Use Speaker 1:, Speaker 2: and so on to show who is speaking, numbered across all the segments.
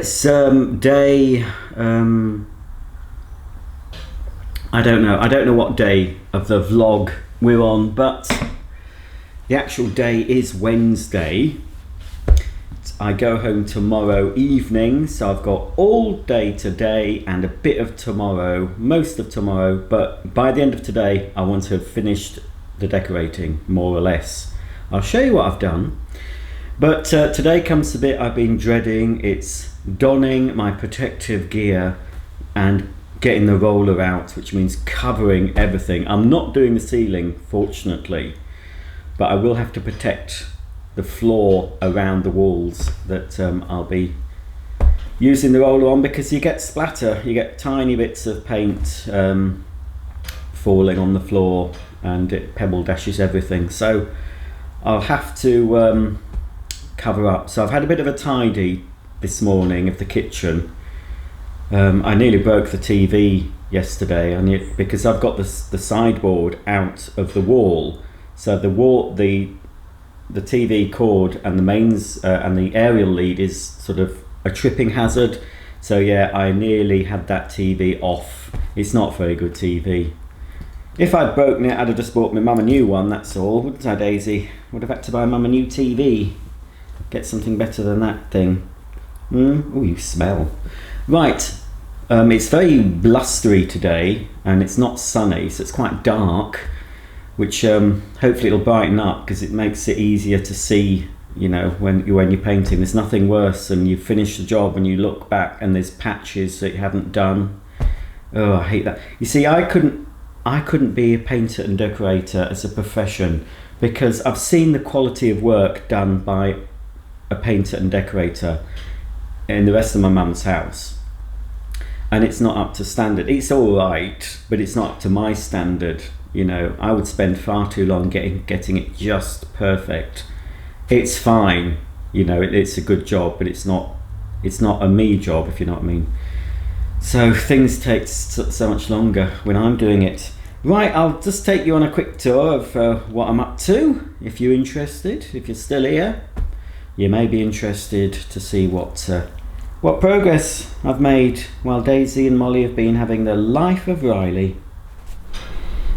Speaker 1: it's day, I don't know what day of the vlog we're on, but the actual day is Wednesday. I go home tomorrow evening, so I've got all day today and a bit of tomorrow, most of tomorrow, but by the end of today I want to have finished the decorating, more or less. I'll show you what I've done, but today comes the bit I've been dreading. It's donning my protective gear and getting the roller out, which means covering everything. I'm not doing the ceiling, fortunately, but I will have to protect the floor around the walls that I'll be using the roller on, because you get splatter, you get tiny bits of paint falling on the floor and it pebble dashes everything, so I'll have to cover up. So I've had a bit of a tidy this morning of the kitchen. I nearly broke the TV yesterday because I've got the sideboard out of the wall, so the TV cord and the mains and the aerial lead is sort of a tripping hazard. So yeah, I nearly had that TV off. It's not very good TV. If I'd broken it, I'd have just bought my mum a new one, that's all, wouldn't I, Daisy? Would have had to buy mum a new TV. Get something better than that thing. Oh, you smell. Right, it's very blustery today and it's not sunny, so it's quite dark, which hopefully it'll brighten up, because it makes it easier to see, you know, when you're painting. There's nothing worse than you finish the job and you look back and there's patches that you haven't done. Oh, I hate that. You see, I couldn't be a painter and decorator as a profession, because I've seen the quality of work done by a painter and decorator in the rest of my mum's house, and it's not up to standard. It's all right, but it's not up to my standard. You know, I would spend far too long getting it just perfect. It's fine, you know, it's a good job, but it's not a me job, if you know what I mean. So things take so much longer when I'm doing it. Right, I'll just take you on a quick tour of what I'm up to. If you're interested, if you're still here, you may be interested to see what progress I've made while Daisy and Molly have been having the life of Riley.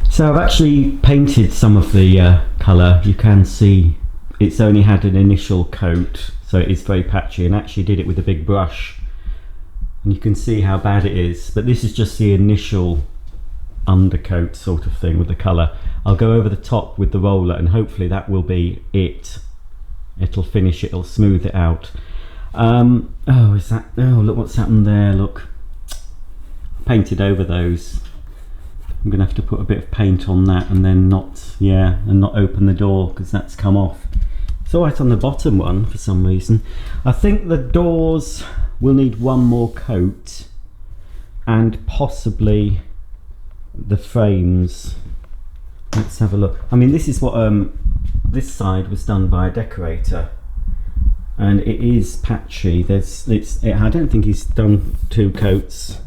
Speaker 1: So I've actually painted some of the colour. You can see it's only had an initial coat, so it is very patchy, and actually did it with a big brush. And you can see how bad it is, but this is just the initial undercoat sort of thing with the colour. I'll go over the top with the roller and hopefully that will be it. It'll finish it, it'll smooth it out. Oh, look what's happened there, look. Painted over those. I'm gonna have to put a bit of paint on that and then not open the door, because that's come off. It's all right on the bottom one for some reason. I think the doors will need one more coat, and possibly the frames. Let's have a look. I mean, this is what this side was done by a decorator, and it is patchy. I don't think he's done 2 coats.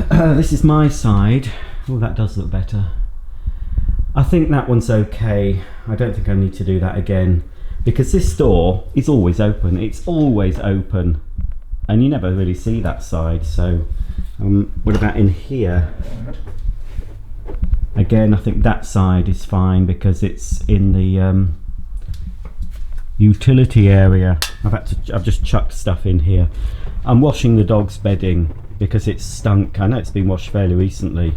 Speaker 1: This is my side. Oh, that does look better. I think that one's okay. I don't think I need to do that again, because this door is always open. It's always open, and you never really see that side. So what about in here? Again, I think that side is fine because it's in the utility area. I've just chucked stuff in here. I'm washing the dog's bedding because it's stunk. I know it's been washed fairly recently,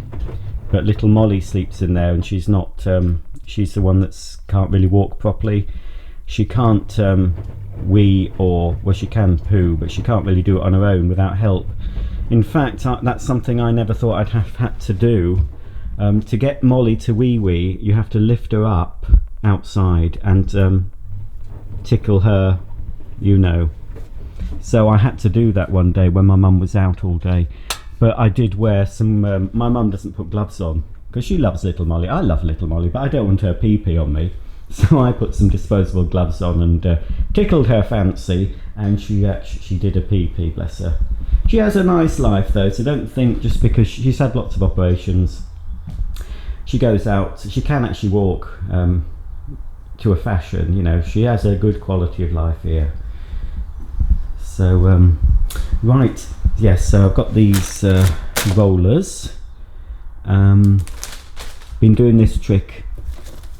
Speaker 1: but little Molly sleeps in there, and she's not. She's the one that can't really walk properly. She can't wee, or well, she can poo, but she can't really do it on her own without help. In fact, that's something I never thought I'd have had to do. To get Molly to wee, you have to lift her up outside and tickle her, you know. So I had to do that one day when my mum was out all day. But I did wear some, my mum doesn't put gloves on because she loves little Molly. I love little Molly, but I don't want her pee-pee on me. So I put some disposable gloves on and tickled her fancy, and she did a pee-pee, bless her. She has a nice life though, so don't think just because she's had lots of operations. She goes out, she can actually walk to a fashion, you know. She has a good quality of life here. So right, yes, so I've got these rollers. Been doing this trick.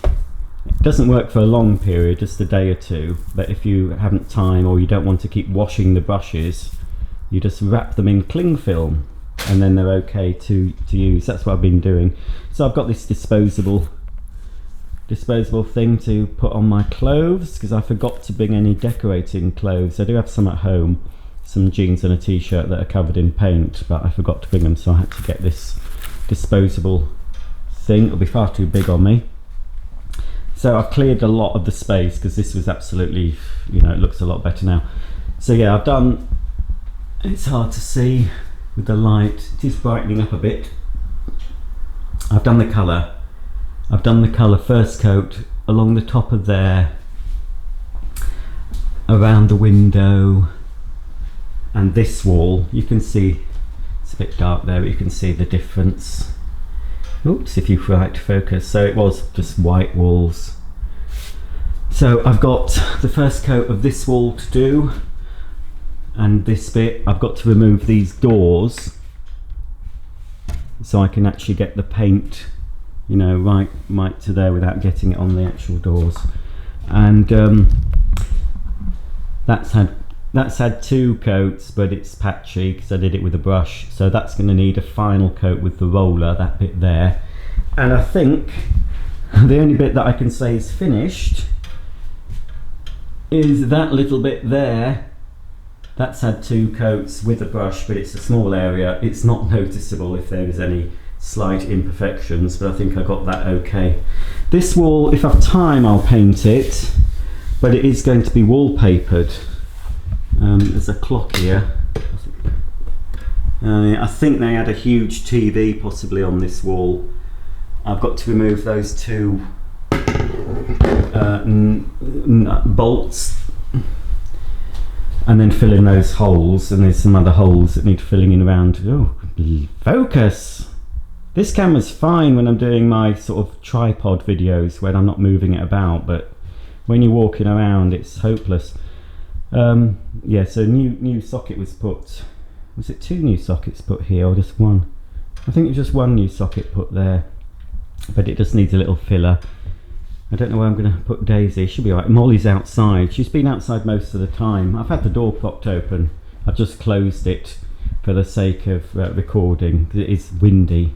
Speaker 1: It doesn't work for a long period, just a day or two, but if you haven't time or you don't want to keep washing the brushes, you just wrap them in cling film and then they're okay to use. That's what I've been doing. So I've got this disposable thing to put on my clothes because I forgot to bring any decorating clothes. I do have some at home, some jeans and a t-shirt that are covered in paint, but I forgot to bring them, so I had to get this disposable thing. It'll be far too big on me. So I've cleared a lot of the space because this was absolutely, you know, it looks a lot better now. So yeah, I've done, it's hard to see with the light, it is brightening up a bit. I've done the colour. I've done the colour first coat along the top of there, around the window, and this wall. You can see, it's a bit dark there, but you can see the difference. Oops, if you try to focus. So it was just white walls. So I've got the first coat of this wall to do, and this bit I've got to remove these doors so I can actually get the paint, you know, right to there without getting it on the actual doors. And that's had 2 coats, but it's patchy because I did it with a brush, so that's going to need a final coat with the roller, that bit there. And I think the only bit that I can say is finished is that little bit there. That's had 2 coats with a brush, but it's a small area. It's not noticeable if there is any slight imperfections, but I think I got that okay. This wall, if I have time, I'll paint it, but it is going to be wallpapered. There's a clock here. I think they had a huge TV possibly on this wall. I've got to remove those 2 bolts and then fill in those holes, and there's some other holes that need filling in around. Oh, focus! This camera's fine when I'm doing my sort of tripod videos when I'm not moving it about, but when you're walking around it's hopeless. Yeah, so new socket was put. Was it 2 new sockets put here or just 1? I think it was just 1 new socket put there, but it just needs a little filler. I don't know where I'm going to put Daisy. She'll be alright. Molly's outside. She's been outside most of the time. I've had the door propped open. I've just closed it for the sake of recording because it is windy.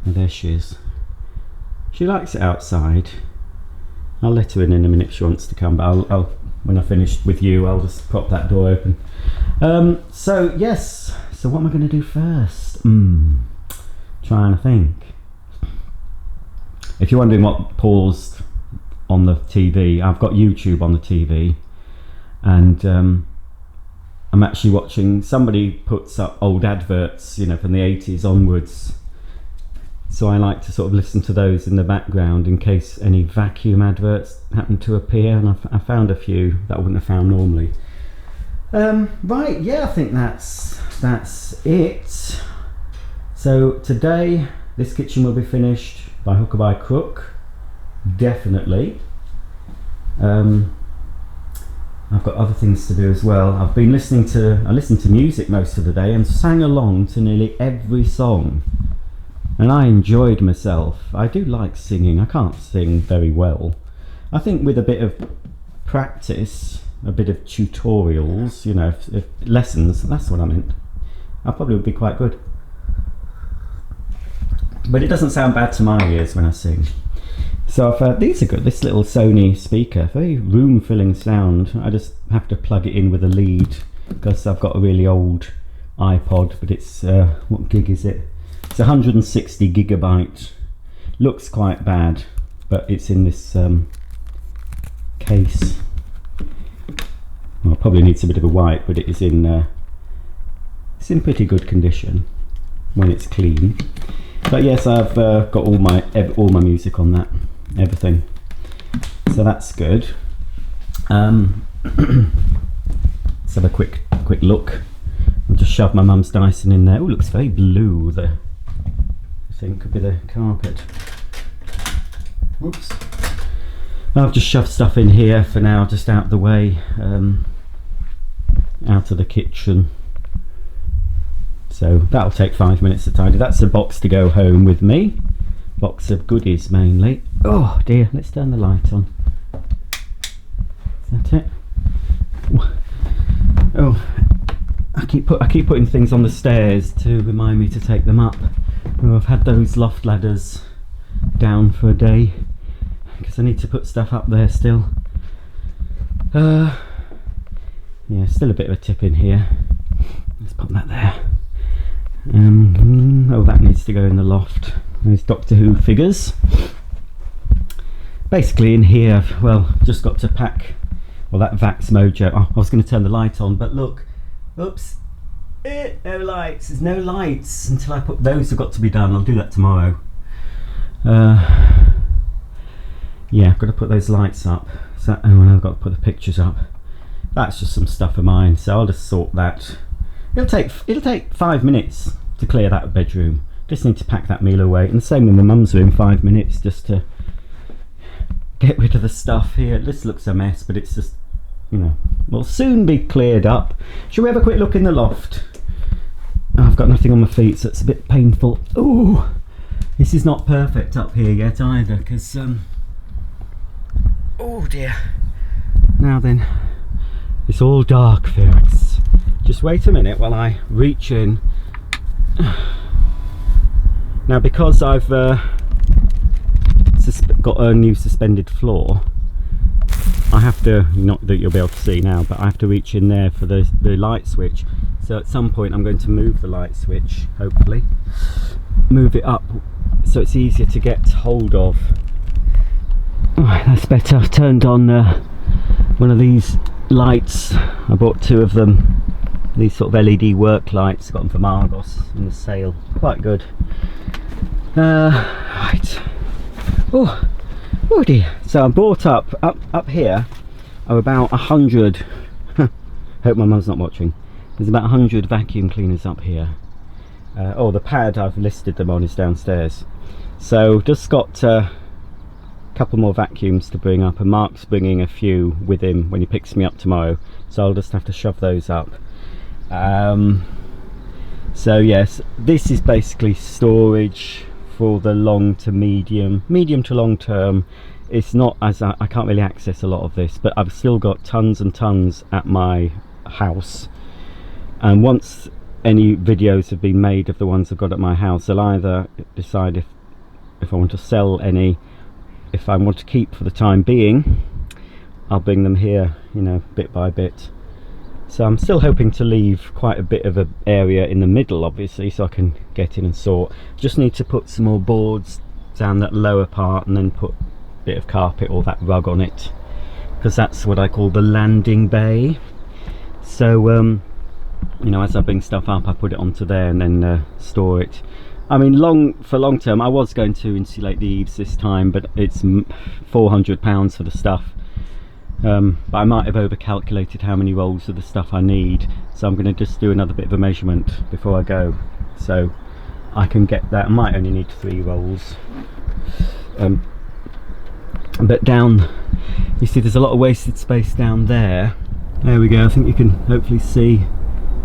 Speaker 1: And there she is. She likes it outside. I'll let her in a minute if she wants to come, but I'll when I finish with you, I'll just prop that door open. So yes, so what am I going to do first? Trying to think. If you're wondering what paused on the TV, I've got YouTube on the TV, and I'm actually watching, somebody puts up old adverts, you know, from the 80s onwards. So I like to sort of listen to those in the background in case any vacuum adverts happen to appear, and I found a few that I wouldn't have found normally. Right, yeah, I think that's it. So today this kitchen will be finished by hook or by crook, definitely. I've got other things to do as well. I listened to music most of the day and sang along to nearly every song. And I enjoyed myself. I do like singing. I can't sing very well. I think with a bit of practice, a bit of tutorials, you know, if lessons, that's what I meant, I probably would be quite good. But it doesn't sound bad to my ears when I sing. So these are good. This little Sony speaker, very room-filling sound. I just have to plug it in with a lead because I've got a really old iPod, but it's, what gig is it? It's 160 gigabyte. Looks quite bad, but it's in this case. Well, it probably needs a bit of a wipe, but it is in pretty good condition when it's clean. But yes, I've got all my music on that, everything. So that's good. Let's have a quick look. I'll just shove my mum's Dyson in there. Oh, looks very blue there. I think could be the carpet. Whoops. I've just shoved stuff in here for now, just out of the way. out of the kitchen. So that'll take 5 minutes to tidy. That's a box to go home with me. Box of goodies mainly. Oh dear, let's turn the light on. Is that it? Oh, I keep putting things on the stairs to remind me to take them up. Oh, I've had those loft ladders down for a day because I need to put stuff up there still. Yeah, still a bit of a tip in here. Let's put that there. Oh, that needs to go in the loft. Those Doctor Who figures. Basically in here, well, just got to pack. Well, that Vax Mojo. Oh, I was going to turn the light on, but look. Oops. No lights. There's no lights until I put those. Have got to be done. I'll do that tomorrow. Yeah, I've got to put those lights up. So, I've got to put the pictures up. That's just some stuff of mine, so I'll just sort that. It'll take 5 minutes to clear that bedroom. Just need to pack that meal away, and the same with my mum's room. 5 minutes just to get rid of the stuff here. This looks a mess, but it's just, you know, will soon be cleared up. Shall we have a quick look in the loft? Oh, I've got nothing on my feet, so it's a bit painful. Ooh, this is not perfect up here yet either, because oh dear. Now then, it's all dark, folks. Just wait a minute while I reach in. Now, because I've got a new suspended floor, I have to, not that you'll be able to see now, but I have to reach in there for the light switch. So at some point I'm going to move the light switch, hopefully. Move it up so it's easier to get hold of. Alright, that's better. I've turned on one of these lights. I bought 2 of them. These sort of LED work lights. Got them from Argos in the sale. Quite good. Right. Oh dear. So I brought up here are about 100. Hope my mum's not watching. There's about 100 vacuum cleaners up here. Oh, the pad I've listed them on is downstairs. So just got a couple more vacuums to bring up, and Mark's bringing a few with him when he picks me up tomorrow. So I'll just have to shove those up. So yes, this is basically storage for the long to medium to long term. It's not, as I can't really access a lot of this, but I've still got tons and tons at my house, and once any videos have been made of the ones I've got at my house, I'll either decide if I want to sell any. If I want to keep for the time being, I'll bring them here, you know, bit by bit. So I'm still hoping to leave quite a bit of an area in the middle, obviously, so I can get in and sort. Just need to put some more boards down that lower part, and then put a bit of carpet or that rug on it, because that's what I call the landing bay. So you know, as I bring stuff up, I put it onto there and then store it. I mean, for long term, I was going to insulate the eaves this time, but it's £400 for the stuff. But I might have overcalculated how many rolls of the stuff I need, so I'm going to just do another bit of a measurement before I go, so I can get that. I might only need 3 rolls. But down, you see there's a lot of wasted space down there. There we go. I think you can hopefully see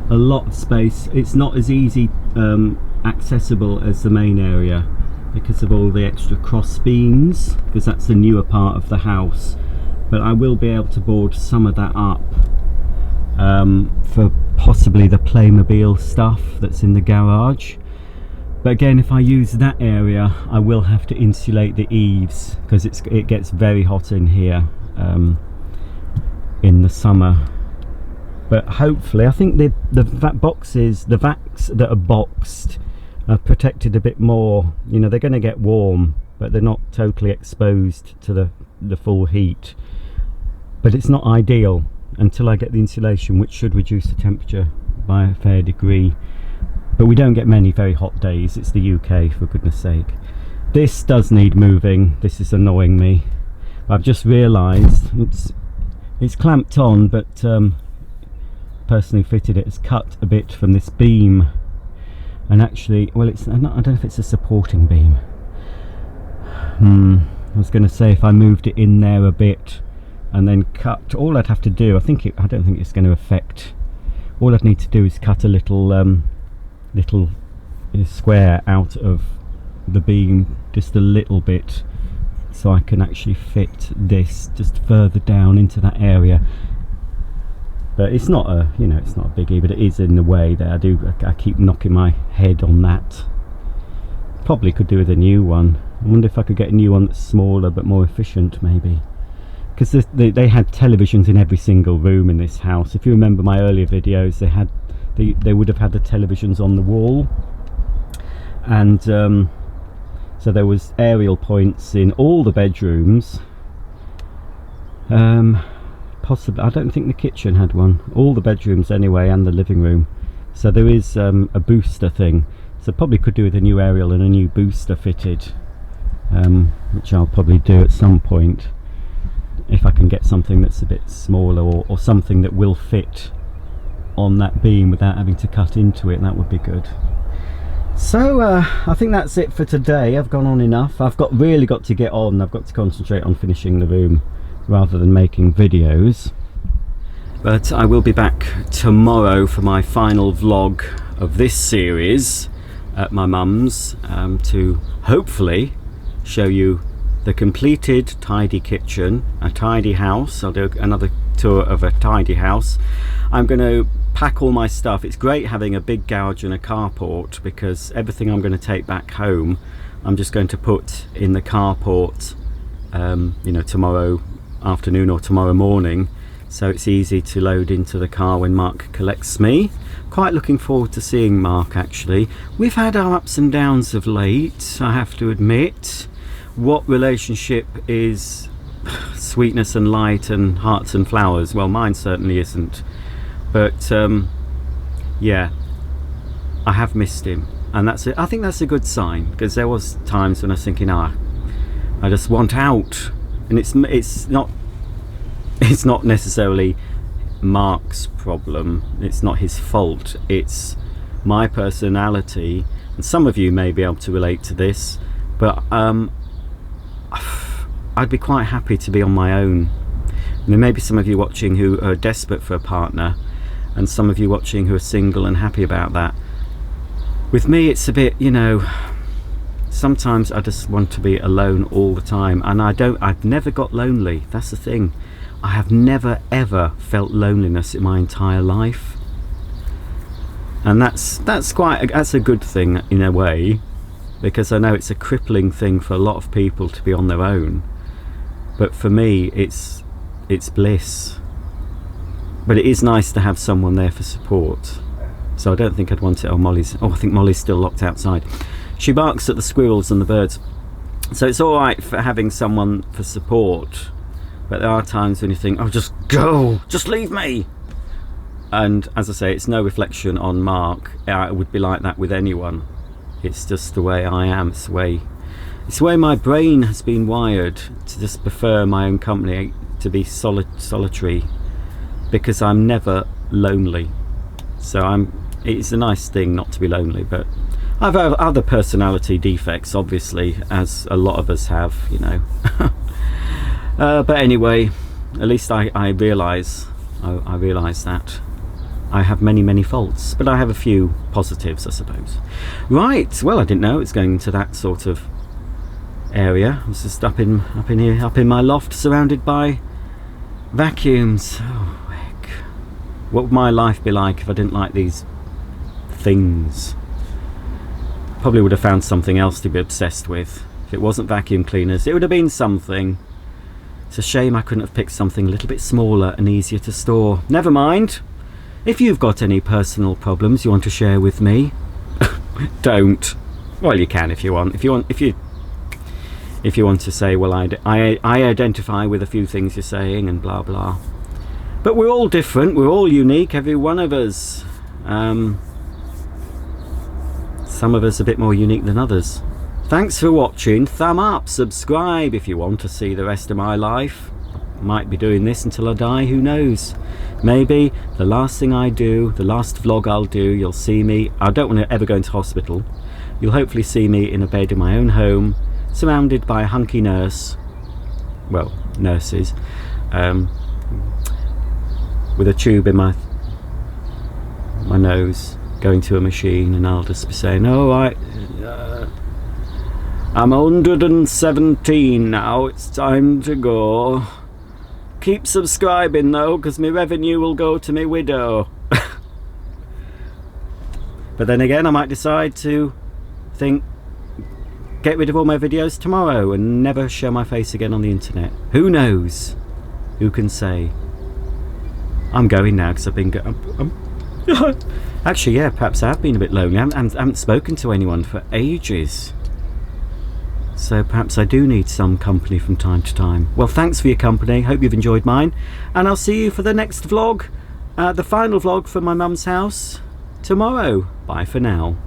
Speaker 1: a lot of space. It's not as easy accessible as the main area because of all the extra cross beams, because that's the newer part of the house. But I will be able to board some of that up for possibly the Playmobil stuff that's in the garage. But again, if I use that area, I will have to insulate the eaves, because it gets very hot in here in the summer. But hopefully, I think the vacs that are boxed are protected a bit more. You know, they're going to get warm, but they're not totally exposed to the full heat. But it's not ideal until I get the insulation, which should reduce the temperature by a fair degree. But we don't get many very hot days. It's the UK, for goodness sake. This does need moving. This is annoying me. I've just realised it's clamped on, but person who fitted it has cut a bit from this beam. And actually, well, I don't know if it's a supporting beam. I was going to say if I moved it in there a bit and then cut, all I'd have to do, I don't think it's going to affect All I'd need to do is cut a little little square out of the beam, just a little bit, so I can actually fit this just further down into that area. But it's not a, you know, it's not a biggie, but it is in the way that I keep knocking my head on that. Probably could do with a new one. I wonder if I could get a new one that's smaller but more efficient, maybe. Because they had televisions in every single room in this house. If you remember my earlier videos, they would have had the televisions on the wall, and so there was aerial points in all the bedrooms. Possibly, I don't think the kitchen had one. All the bedrooms anyway, and the living room. So there is a booster thing. So probably could do with a new aerial and a new booster fitted, which I'll probably do at some point, if I can get something that's a bit smaller, or something that will fit on that beam without having to cut into it. That would be good. So I think that's it for today. I've gone on enough. I've really got to get on. I've got to concentrate on finishing the room rather than making videos. But I will be back tomorrow for my final vlog of this series at my mum's, to hopefully show you the completed tidy kitchen, a tidy house. I'll do another tour of a tidy house. I'm going to pack all my stuff. It's great having a big garage and a carport, because everything I'm going to take back home I'm just going to put in the carport, you know, tomorrow afternoon or tomorrow morning, so it's easy to load into the car when Mark collects me. Quite looking forward to seeing Mark, actually. We've had our ups and downs of late, I have to admit. What relationship is sweetness and light and hearts and flowers? Well, mine certainly isn't. But yeah, I have missed him, and that's it. I think that's a good sign, because there was times when I was thinking, I just want out. And it's not necessarily Mark's problem, it's not his fault, it's my personality. And some of you may be able to relate to this, but I'd be quite happy to be on my own. And there may be some of you watching who are desperate for a partner, and some of you watching who are single and happy about that. With me, it's a bit, you know, sometimes I just want to be alone all the time, and I've never got lonely. That's the thing. I have never ever felt loneliness in my entire life, and that's a good thing in a way, because I know it's a crippling thing for a lot of people to be on their own, but for me it's bliss. But it is nice to have someone there for support, so I don't think I'd want it. I think Molly's still locked outside. She barks at the squirrels and the birds, so it's alright for having someone for support, but there are times when you think, oh, just go, just leave me. And as I say, it's no reflection on Mark. I would be like that with anyone. It's just the way I am. It's the way my brain has been wired, to just prefer my own company, to be solitary, because I'm never lonely. So it's a nice thing not to be lonely, but I've had other personality defects, obviously, as a lot of us have, you know. But anyway, at least I realise that I have many faults, but I have a few positives, I suppose. Right, well, I didn't know it's going into that sort of area. I was just up in here, up in my loft, surrounded by vacuums. Oh heck, what would my life be like if I didn't like these things? Probably would have found something else to be obsessed with. If it wasn't vacuum cleaners, it would have been something. It's a shame I couldn't have picked something a little bit smaller and easier to store. Never mind. If you've got any personal problems you want to share with me, don't. Well, you can if you want. If you want to say, well, I identify with a few things you're saying and blah blah. But we're all different. We're all unique. Every one of us. Some of us a bit more unique than others. Thanks for watching. Thumb up, subscribe if you want to see the rest of my life. Might be doing this until I die, who knows. Maybe the last thing I do, the last vlog I'll do, you'll see me. I don't want to ever go into hospital. You'll hopefully see me in a bed in my own home, surrounded by a hunky nurses, with a tube in my my nose going to a machine, and I'll just be saying, oh, I'm 117 now, it's time to go. Keep subscribing though, because my revenue will go to my widow. But then again, I might decide to think, get rid of all my videos tomorrow and never show my face again on the internet. Who knows? Who can say? I'm going now because I've been actually, yeah, perhaps I have been a bit lonely. I haven't spoken to anyone for ages. So perhaps I do need some company from time to time. Well, thanks for your company. Hope you've enjoyed mine. And I'll see you for the next vlog, the final vlog from my mum's house tomorrow. Bye for now.